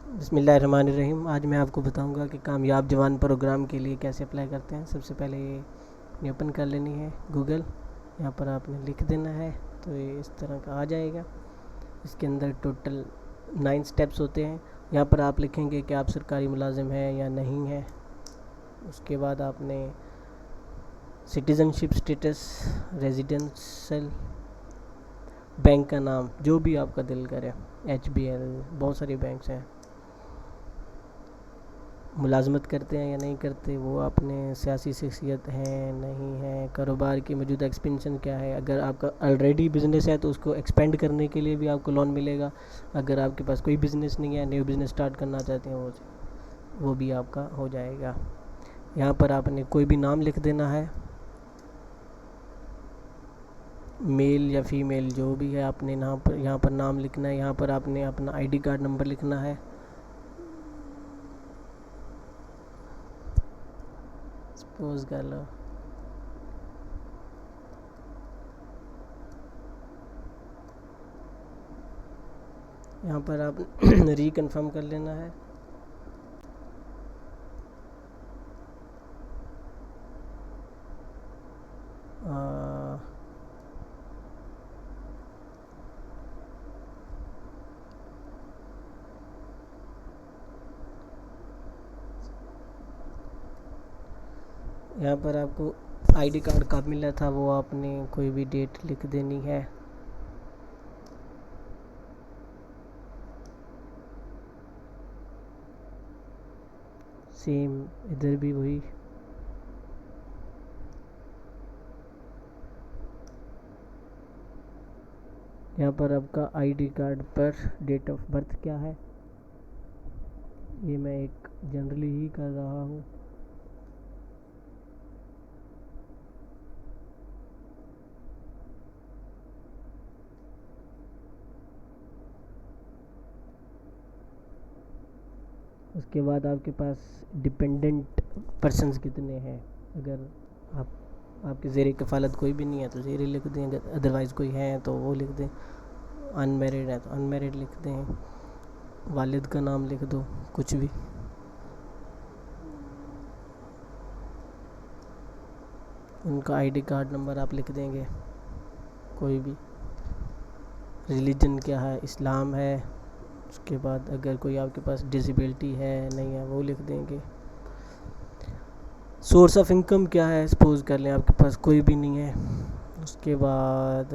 बिस्मिल्लाहिर्रहमानिर्रहीम। आज मैं आपको बताऊंगा कि कामयाब जवान प्रोग्राम के लिए कैसे अप्लाई करते हैं। सबसे पहले ये अपनी ओपन कर लेनी है गूगल। यहाँ पर आपने लिख देना है तो ये इस तरह का आ जाएगा। इसके अंदर टोटल 9 स्टेप्स होते हैं। यहाँ पर आप लिखेंगे कि आप सरकारी मुलाजिम हैं या नहीं है। उसके बाद आपने सिटीज़नशिप स्टेटस, रेजिडेंशियल, बैंक का नाम, जो भी आपका दिल करे, HBL, बहुत सारे बैंक्स हैं। मुलाजमत करते हैं या नहीं करते, वो आपने सियासी शख्सियत है नहीं है, कारोबार की मौजूदा एक्सपेंशन क्या है। अगर आपका ऑलरेडी बिज़नेस है तो उसको एक्सपेंड करने के लिए भी आपको लोन मिलेगा। अगर आपके पास कोई बिज़नेस नहीं है, न्यू बिज़नेस स्टार्ट करना चाहते हैं, वो भी आपका हो जाएगा। यहाँ पर आपने कोई भी नाम लिख देना है, मेल या फीमेल जो भी है, आपने यहाँ पर नाम लिखना है। यहाँ पर आपने अपना ID कार्ड नंबर लिखना है। सपोज कर लो यहाँ पर आप रिकन्फर्म कर लेना है। आ, यहाँ पर आपको ID कार्ड कब मिला था वो आपने कोई भी डेट लिख देनी है। सेम इधर भी वही। यहाँ पर आपका ID कार्ड पर डेट ऑफ बर्थ क्या है, ये मैं एक जनरली ही कर रहा हूँ। उसके बाद आपके पास डिपेंडेंट पर्सन्स कितने हैं। अगर आपके ज़ेर कफ़ालत कोई भी नहीं है तो ज़ेर लिख दें, अगर अदरवाइज़ कोई है तो वो लिख दें। अनमेरिड है तो अनमेरिड लिख दें। वालिद का नाम लिख दो, कुछ भी। उनका ID कार्ड नंबर आप लिख देंगे, कोई भी। रिलीजन क्या है, इस्लाम है। उसके बाद अगर कोई आपके पास डिसेबिलिटी है नहीं है वो लिख देंगे। सोर्स ऑफ इनकम क्या है, सपोज कर लें आपके पास कोई भी नहीं है। उसके बाद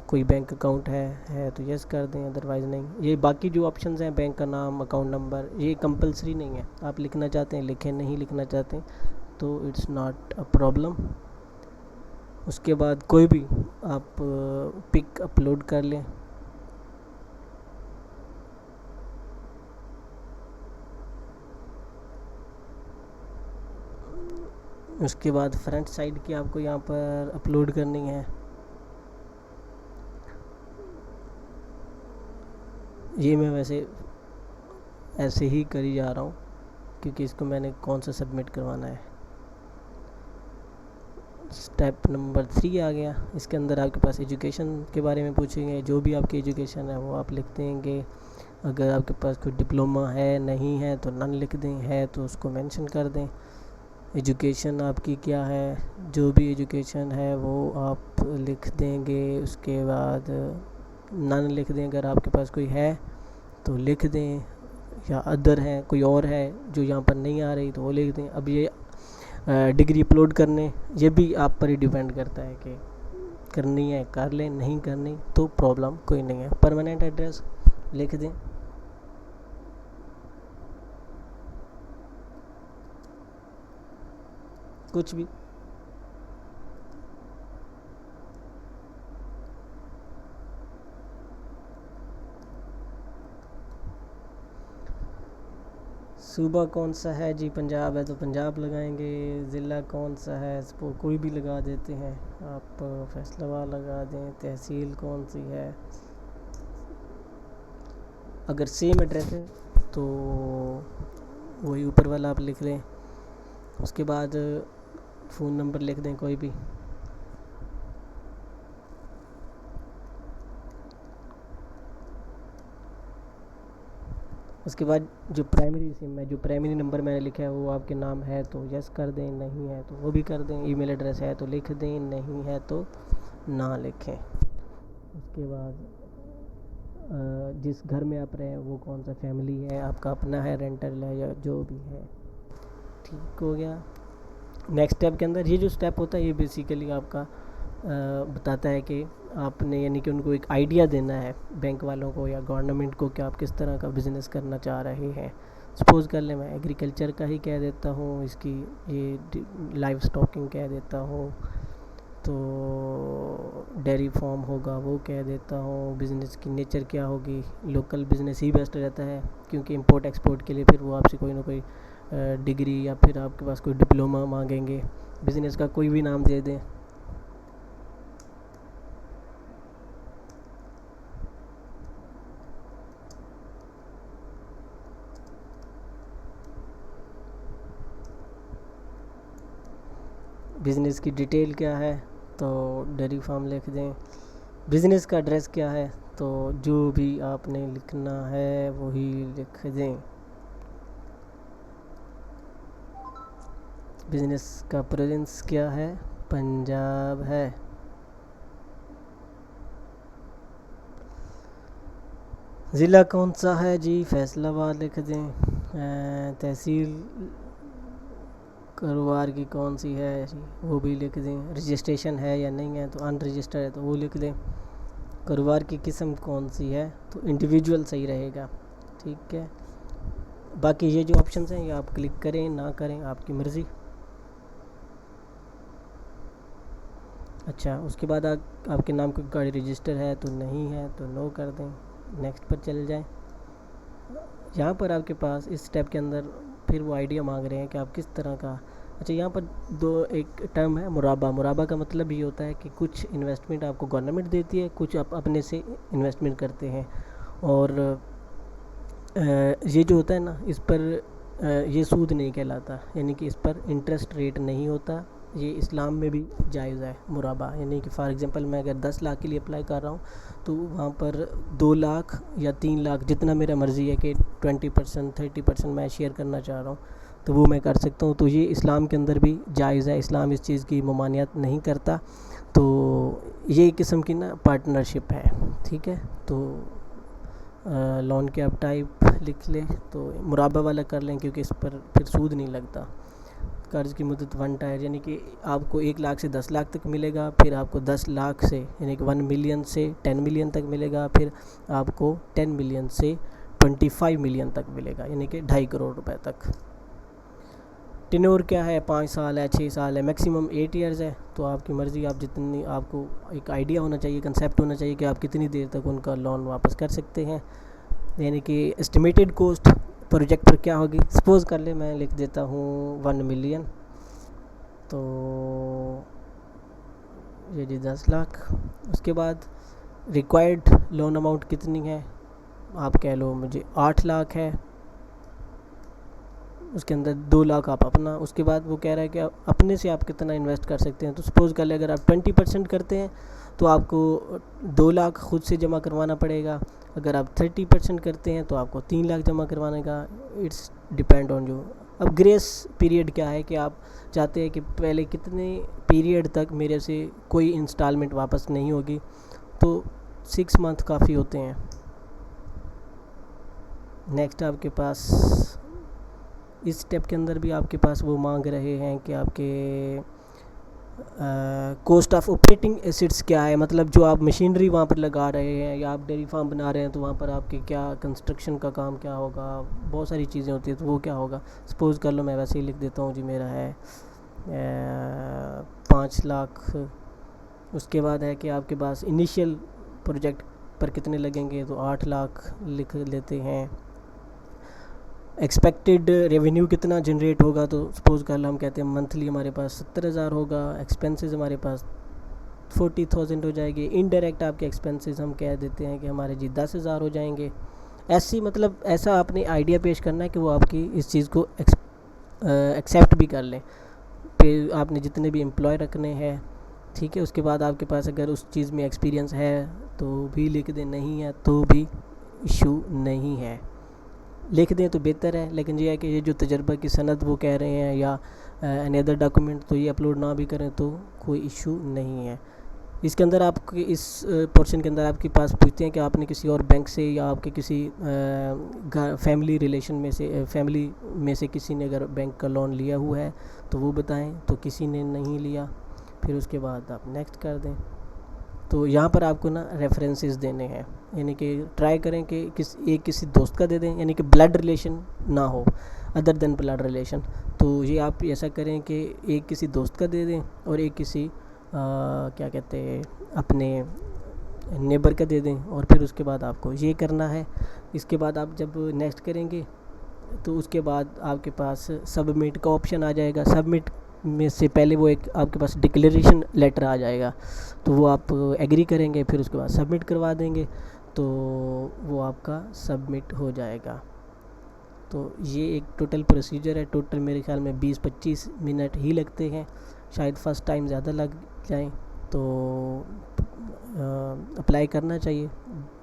कोई बैंक अकाउंट है तो यस कर दें, अदरवाइज़ नहीं। ये बाकी जो ऑप्शंस हैं, बैंक का नाम, अकाउंट नंबर, ये कंपलसरी नहीं है। आप लिखना चाहते हैं लिखें, नहीं लिखना चाहते तो इट्स नॉट अ प्रॉब्लम। उसके बाद कोई भी आप पिक अपलोड कर लें। उसके बाद फ्रंट साइड की आपको यहाँ पर अपलोड करनी है। ये मैं वैसे ऐसे ही करी जा रहा हूँ क्योंकि इसको मैंने कौन सा सबमिट करवाना है। स्टेप नंबर 3 आ गया। इसके अंदर आपके पास एजुकेशन के बारे में पूछेंगे, जो भी आपकी एजुकेशन है वो आप लिख देंगे। अगर आपके पास कोई डिप्लोमा है नहीं है तो नन लिख दें, है तो उसको मेंशन कर दें। एजुकेशन आपकी क्या है, जो भी एजुकेशन है वो आप लिख देंगे। उसके बाद नन लिख दें। अगर आपके पास कोई है तो लिख दें, या अदर है कोई और है जो यहाँ पर नहीं आ रही तो वो लिख दें। अब ये डिग्री अपलोड करने, ये भी आप पर ही डिपेंड करता है कि करनी है कर लें, नहीं करनी तो प्रॉब्लम कोई नहीं है। परमानेंट एड्रेस लिख दें। कुछ भी। सूबा कौन सा है जी, पंजाब है तो पंजाब लगाएंगे। ज़िला कौन सा है, कोई भी लगा देते हैं आप, फैसलाबाद लगा दें। तहसील कौन सी है, अगर सेम एड्रेस है तो वही ऊपर वाला आप लिख लें। उसके बाद फ़ोन नंबर लिख दें कोई भी। उसके बाद जो प्राइमरी सिम है, जो प्राइमरी नंबर मैंने लिखा है वो आपके नाम है तो यस कर दें, नहीं है तो वो भी कर दें। ईमेल एड्रेस है तो लिख दें, नहीं है तो ना लिखें। उसके बाद जिस घर में आप रहे हैं वो कौन सा फैमिली है, आपका अपना है, रेंटल है, या जो भी है। ठीक हो गया। नेक्स्ट स्टेप के अंदर ये जो स्टेप होता है ये बेसिकली आपका बताता है कि आपने यानी कि उनको एक आइडिया देना है बैंक वालों को या गवर्नमेंट को कि आप किस तरह का बिज़नेस करना चाह रहे हैं। सपोज़ कर लें मैं एग्रीकल्चर का ही कह देता हूँ, इसकी ये लाइव स्टॉकिंग कह देता हूँ, तो डेयरी फार्म होगा वो कह देता हूँ। बिज़नेस की नेचर क्या होगी, लोकल बिज़नेस ही बेस्ट रहता है क्योंकि इंपोर्ट एक्सपोर्ट के लिए फिर वो आपसे कोई ना कोई डिग्री या फिर आपके पास कोई डिप्लोमा मांगेंगे। बिज़नेस का कोई भी नाम दे दें। बिज़नेस की डिटेल क्या है तो डेयरी फार्म लिख दें। बिज़नेस का एड्रेस क्या है तो जो भी आपने लिखना है वही लिख दें। बिज़नेस का प्रेजेंस क्या है, पंजाब है। ज़िला कौन सा है जी, फैसलाबाद लिख दें। तहसील कारोबार की कौन सी है जी वो भी लिख दें। रजिस्ट्रेशन है या नहीं है तो अनरजिस्टर्ड है तो वो लिख दें। कारोबार की किस्म कौन सी है तो इंडिविजुअल सही रहेगा। ठीक है, बाकी ये जो ऑप्शंस हैं ये आप क्लिक करें ना करें आपकी मर्ज़ी। अच्छा, उसके बाद आपके नाम की गाड़ी रजिस्टर है तो नहीं है तो नो कर दें। नेक्स्ट पर चल जाएं। यहाँ पर आपके पास इस स्टेप के अंदर फिर वो आइडिया मांग रहे हैं कि आप किस तरह का। अच्छा, यहाँ पर एक टर्म है मुराबा। मुराबा का मतलब ये होता है कि कुछ इन्वेस्टमेंट आपको गवर्नमेंट देती है, कुछ आप अपने से इन्वेस्टमेंट करते हैं। और ये जो होता है ना इस पर ये सूद नहीं कहलाता, यानी कि इस पर इंटरेस्ट रेट नहीं होता। ये इस्लाम में भी जायज़ है मुराबा, यानी कि फ़ॉर एग्ज़ाम्पल मैं अगर 10 लाख के लिए अप्लाई कर रहा हूँ तो वहाँ पर 2 लाख या 3 लाख जितना मेरा मर्ज़ी है कि 20% 30% मैं शेयर करना चाह रहा हूँ तो वो मैं कर सकता हूँ। तो ये इस्लाम के अंदर भी जायज़ है, इस्लाम इस चीज़ की ममानियत नहीं करता। तो ये एक किस्म की ना पार्टनरशिप है। ठीक है, तो लोन के आप टाइप लिख लें तो मुराबा वाला कर लें क्योंकि इस पर फिर सूद नहीं लगता। कर्ज़ की मुद्दत 1 टायर यानी कि आपको 1 लाख से 10 लाख तक मिलेगा, फिर आपको 10 लाख से यानी कि 1 मिलियन से 10 मिलियन तक मिलेगा, फिर आपको 10 मिलियन से 25 मिलियन तक मिलेगा, यानी कि 2.5 करोड़ रुपए तक। टेन्योर क्या है, 5 साल है, 6 साल है, मैक्सिमम 8 ईयर्स है। तो आपकी मर्ज़ी, आप जितनी, आपको एक आइडिया होना चाहिए, कंसेप्ट होना चाहिए कि आप कितनी देर तक उनका लोन वापस कर सकते हैं। यानी कि एस्टिमेटेड कॉस्ट प्रोजेक्ट पर क्या होगी, सपोज़ कर ले मैं लिख देता हूँ 1 मिलियन, तो ये जी 10 लाख। उसके बाद रिक्वायर्ड लोन अमाउंट कितनी है, आप कह लो मुझे 8 लाख है, उसके अंदर 2 लाख आप अपना। उसके बाद वो कह रहा है कि आप अपने से आप कितना इन्वेस्ट कर सकते हैं। तो सपोज़ कर ले अगर आप 20% करते हैं तो आपको 2 लाख खुद से जमा करवाना पड़ेगा। अगर आप 30% करते हैं तो आपको 3 लाख जमा करवाने का। It's depend on you. अब ग्रेस पीरियड क्या है कि आप चाहते हैं कि पहले कितने पीरियड तक मेरे से कोई इंस्टॉलमेंट वापस नहीं होगी, तो 6 मंथ काफ़ी होते हैं। नेक्स्ट आपके पास इस स्टेप के अंदर भी आपके पास वो मांग रहे हैं कि आपके कॉस्ट ऑफ ऑपरेटिंग एसिड्स क्या है, मतलब जो आप मशीनरी वहाँ पर लगा रहे हैं या आप डेयरी फार्म बना रहे हैं तो वहाँ पर आपके क्या कंस्ट्रक्शन का काम क्या होगा, बहुत सारी चीज़ें होती है तो वो क्या होगा। सपोज़ कर लो मैं वैसे ही लिख देता हूँ जी, मेरा है 5 लाख। उसके बाद है कि आपके पास इनिशियल प्रोजेक्ट पर कितने लगेंगे, तो 8 लाख लिख लेते हैं। एक्सपेक्टेड रेवेन्यू कितना जनरेट होगा, तो सपोज़ कर लो हम कहते हैं मंथली हमारे पास 70,000 होगा। एक्सपेंसेस हमारे पास 40,000 हो जाएगी। इनडायरेक्ट आपके एक्सपेंसेस हम कह देते हैं कि हमारे जी 10,000 हो जाएंगे। ऐसी मतलब ऐसा आपने आइडिया पेश करना है कि वो आपकी इस चीज़ को एक्सेप्ट भी कर लें। फिर आपने जितने भी एम्प्लॉय रखने हैं, ठीक है। उसके बाद आपके पास अगर उस चीज़ में एक्सपीरियंस है तो भी लिख दें, नहीं है तो भी इशू नहीं है। लिख दें तो बेहतर है, लेकिन ये है कि ये जो तजर्बा की सनद वो कह रहे हैं या एनी अदर डॉक्यूमेंट, तो ये अपलोड ना भी करें तो कोई इशू नहीं है। इसके अंदर आपके इस पोर्शन के अंदर आपके पास पूछते हैं कि आपने किसी और बैंक से या आपके किसी फैमिली रिलेशन में से, फैमिली में से किसी ने अगर बैंक का लोन लिया हुआ है तो वो बताएं, तो किसी ने नहीं लिया। फिर उसके बाद आप नेक्स्ट कर दें। तो यहाँ पर आपको ना रेफरेंसेस देने हैं, यानी कि ट्राई करें कि किसी दोस्त का दे दें, यानी कि ब्लड रिलेशन ना हो, अदर देन ब्लड रिलेशन। तो ये आप ऐसा करें कि एक किसी दोस्त का दे दें और एक किसी क्या कहते हैं अपने नेबर का दे दें, और फिर उसके बाद आपको ये करना है। इसके बाद आप जब नेक्स्ट करेंगे तो उसके बाद आपके पास सबमिट का ऑप्शन आ जाएगा। सबमिट में से पहले वो एक आपके पास डिक्लेरेशन लेटर आ जाएगा, तो वो आप एग्री करेंगे, फिर उसके बाद सबमिट करवा देंगे, तो वो आपका सबमिट हो जाएगा। तो ये एक टोटल प्रोसीजर है। टोटल मेरे ख्याल में 20-25 मिनट ही लगते हैं, शायद फ़र्स्ट टाइम ज़्यादा लग जाएं। तो अप्लाई करना चाहिए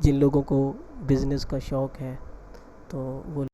जिन लोगों को बिज़नेस का शौक़ है, तो वो